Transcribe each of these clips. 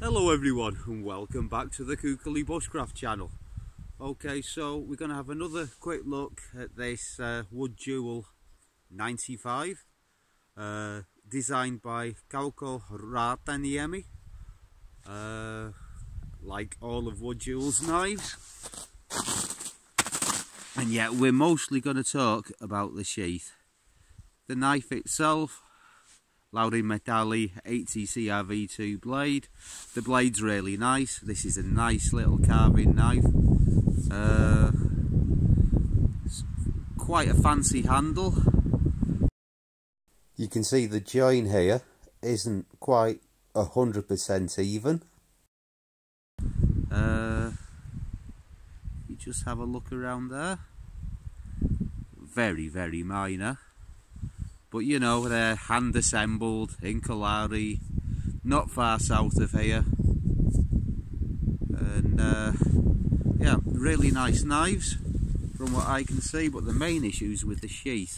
Hello everyone and welcome back to the Puukko Bushcraft channel. Okay, so we're going to have another quick look at this wood duel 95 designed by Puukko like all of wood duel's knives, and yet we're mostly going to talk about the sheath. The knife itself, Lauri Metalli 80CRV2 blade. The blade's really nice. This is a nice little carving knife. Quite a fancy handle. You can see the join here isn't quite 100% even. You just have a look around there. Very, very minor. But you know, they're hand assembled in Kalari, not far south of here. And yeah, really nice knives from what I can see, but the main issue is with the sheath.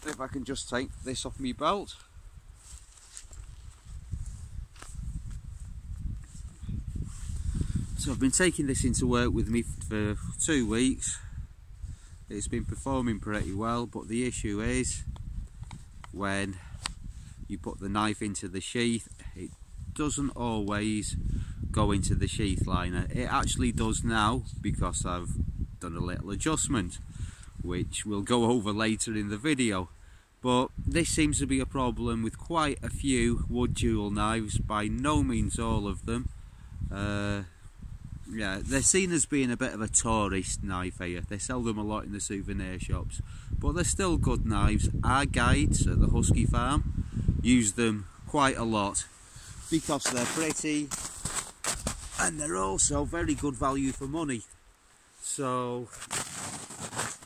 If I can just take this off my belt. So I've been taking this into work with me for 2 weeks. It's been performing pretty well, but the issue is when you put the knife into the sheath, it doesn't always go into the sheath liner. It actually does now because I've done a little adjustment, which we'll go over later in the video. But this seems to be a problem with quite a few wood duel knives, by no means all of them. Yeah, they're seen as being a bit of a tourist knife here. They sell them a lot in the souvenir shops, but they're still good knives. Our guides at the Husky farm use them quite a lot because they're pretty and they're also very good value for money. So,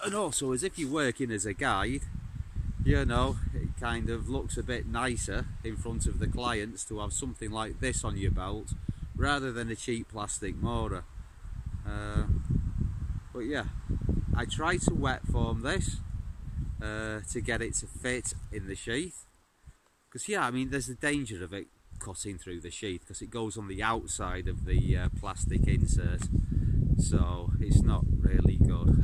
and also as if you're working as a guide, you know, it kind of looks a bit nicer in front of the clients to have something like this on your belt rather than a cheap plastic motor. But yeah, I try to wet form this to get it to fit in the sheath, because yeah, I mean there's a danger of it cutting through the sheath because it goes on the outside of the plastic insert, so it's not really good.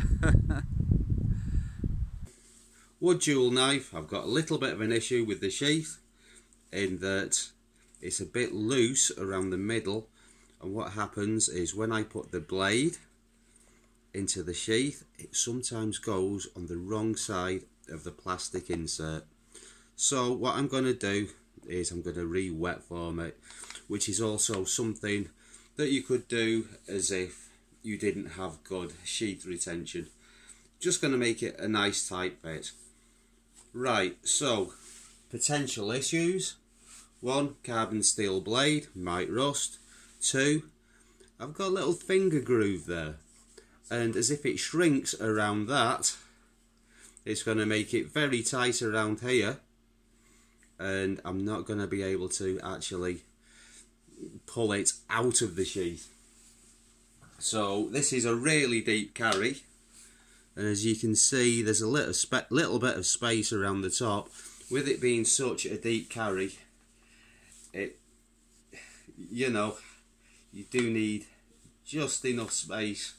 Wood duel knife, I've got a little bit of an issue with the sheath in that it's a bit loose around the middle, and what happens is when I put the blade into the sheath, it sometimes goes on the wrong side of the plastic insert. So what I'm going to do is I'm going to re-wet form it, which is also something that you could do as if you didn't have good sheath retention. Just going to make it a nice tight fit. Right, so potential issues. 1, carbon steel blade, might rust. 2, I've got a little finger groove there, and as if it shrinks around that, it's going to make it very tight around here, and I'm not going to be able to actually pull it out of the sheath. So this is a really deep carry, and as you can see there's a little bit of space around the top. With it being such a deep carry, you know, you do need just enough space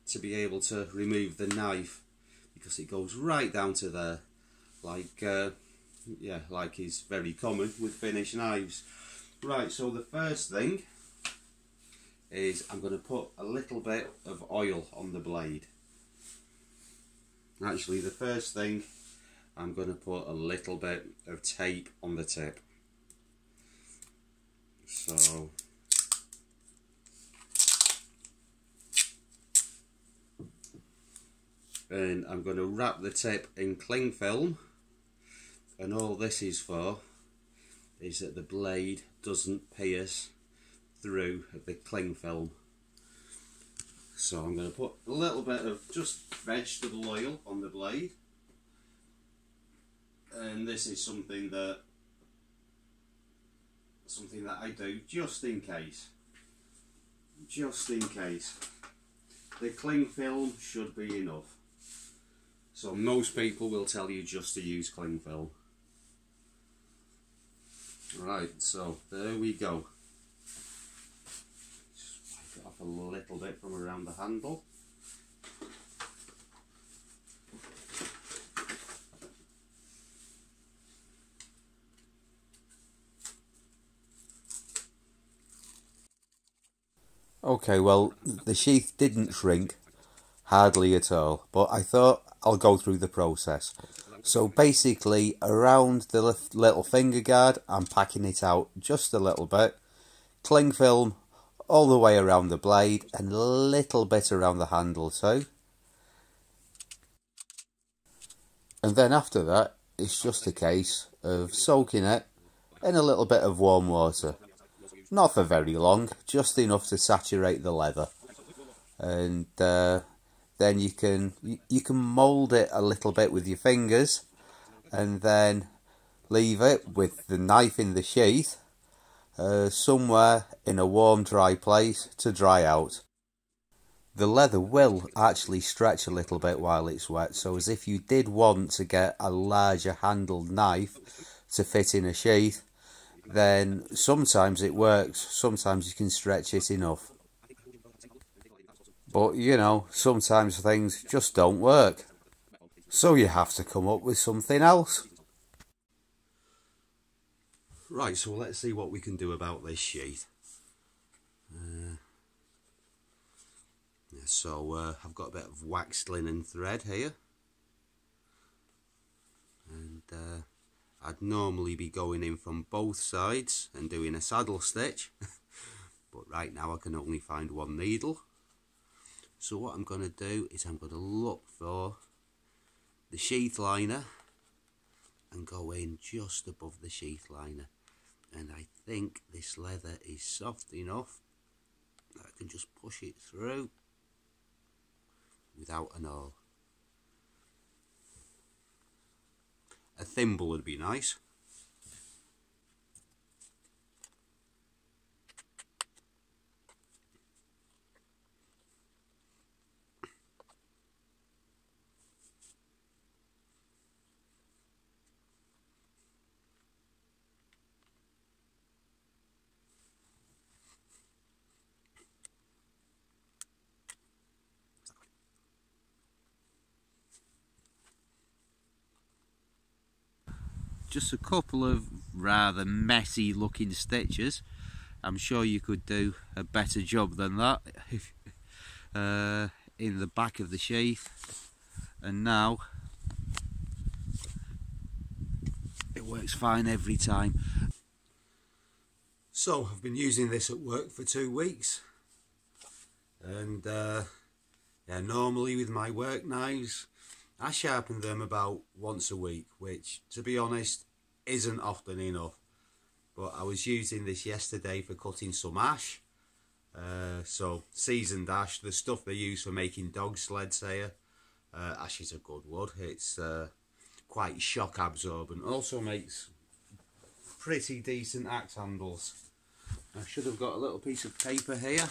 to be able to remove the knife, because it goes right down to there, like yeah, like is very common with finished knives. Right, so the first thing is I'm going to put a little bit of oil on the blade. Actually, the first thing, I'm going to put a little bit of tape on the tip. So and I'm going to wrap the tip in cling film, and all this is for is that the blade doesn't pierce through the cling film. So I'm going to put a little bit of just vegetable oil on the blade, and this is something that I do just in case. The cling film should be enough. So most people will tell you just to use cling film. Right, so there we go. Just wipe it off a little bit from around the handle. Okay, well, the sheath didn't shrink, hardly at all, but I thought I'll go through the process. So basically, around the little finger guard, I'm packing it out just a little bit, cling film all the way around the blade, and a little bit around the handle too. And then after that, it's just a case of soaking it in a little bit of warm water. Not for very long, just enough to saturate the leather. And then you can mould it a little bit with your fingers, and then leave it with the knife in the sheath somewhere in a warm, dry place to dry out. The leather will actually stretch a little bit while it's wet, so as if you did want to get a larger handled knife to fit in a sheath, then sometimes it works, sometimes you can stretch it enough. But you know, sometimes things just don't work, so you have to come up with something else. Right, so let's see what we can do about this sheath. So I've got a bit of waxed linen thread here, and I'd normally be going in from both sides and doing a saddle stitch, but right now I can only find one needle. So what I'm going to do is I'm going to look for the sheath liner and go in just above the sheath liner, and I think this leather is soft enough that I can just push it through without an awl. A thimble would be nice. Just a couple of rather messy looking stitches. I'm sure you could do a better job than that in the back of the sheath, and now it works fine every time. So I've been using this at work for 2 weeks, and yeah, normally with my work knives I sharpen them about once a week, which, to be honest, isn't often enough. But I was using this yesterday for cutting some ash. So seasoned ash, the stuff they use for making dog sleds here. Ash is a good wood. It's quite shock absorbent. Also makes pretty decent axe handles. I should have got a little piece of paper here.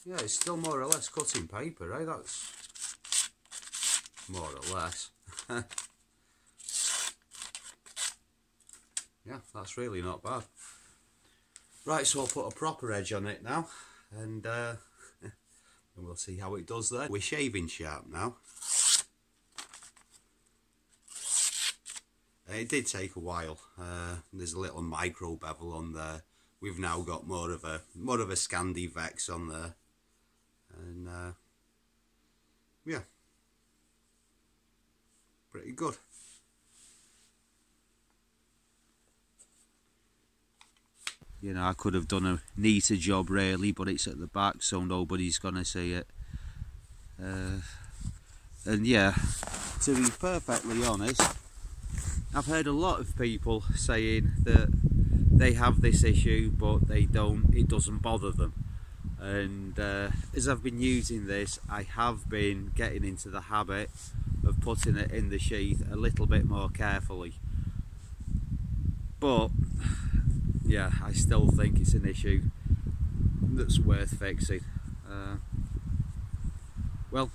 Yeah, it's still more or less cutting paper, right? That's more or less. Yeah, that's really not bad. Right, so I'll put a proper edge on it now, and we'll see how it does there. We're shaving sharp now. It did take a while. There's a little micro bevel on there. We've now got more of a Scandi Vex on there. And yeah, pretty good. You know, I could have done a neater job really, but it's at the back, so nobody's gonna see it. And yeah, to be perfectly honest, I've heard a lot of people saying that they have this issue, but they don't. It doesn't bother them. And as I've been using this, I have been getting into the habit of putting it in the sheath a little bit more carefully. But yeah, I still think it's an issue that's worth fixing. Well,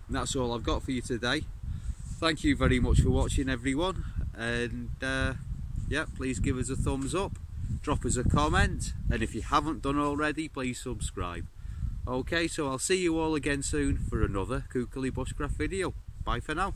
that's all I've got for you today. thank you very much for watching, everyone, and yeah, please give us a thumbs up, drop us a comment, and if you haven't done already, please subscribe. Okay, so I'll see you all again soon for another Kuukeli Bushcraft video. Bye for now.